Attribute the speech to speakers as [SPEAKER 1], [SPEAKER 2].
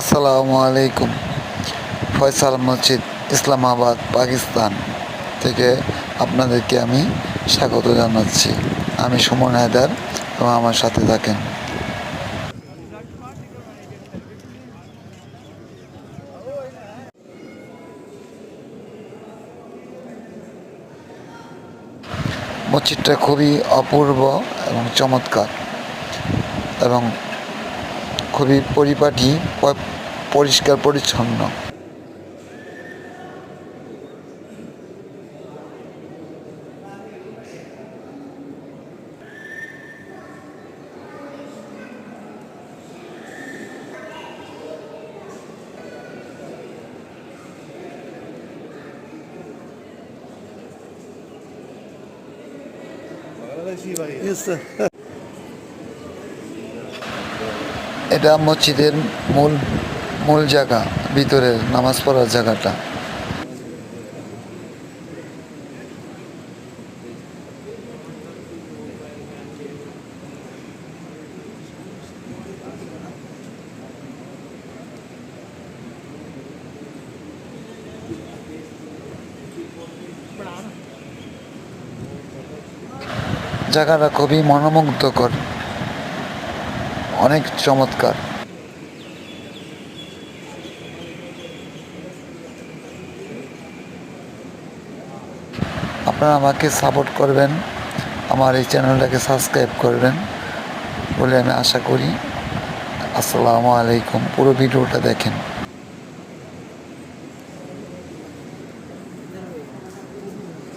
[SPEAKER 1] আসসালামু আলাইকুম। ফয়সাল মসজিদ, ইসলামাবাদ, পাকিস্তান থেকে আপনাদেরকে আমি স্বাগত জানাচ্ছি। আমি সুমন হায়দার এবং আমার সাথে থাকেন। মসজিদটা খুবই অপূর্ব এবং চমৎকার এবং খুবই পরিপাটি, পরিষ্কার পরিচ্ছন্ন। এটা মসজিদের মূল মূল জায়গা, ভিতরের নামাজ পড়ার জায়গাটা। জায়গাটা খুবই মনোমুগ্ধকর, অনেক চমৎকার। আপনারা আমাকে সাপোর্ট করবেন, আমার এই চ্যানেলটাকে সাবস্ক্রাইব করবেন বলে আমি আশা করি। আসসালামু আলাইকুম। পুরো ভিডিওটা দেখেন।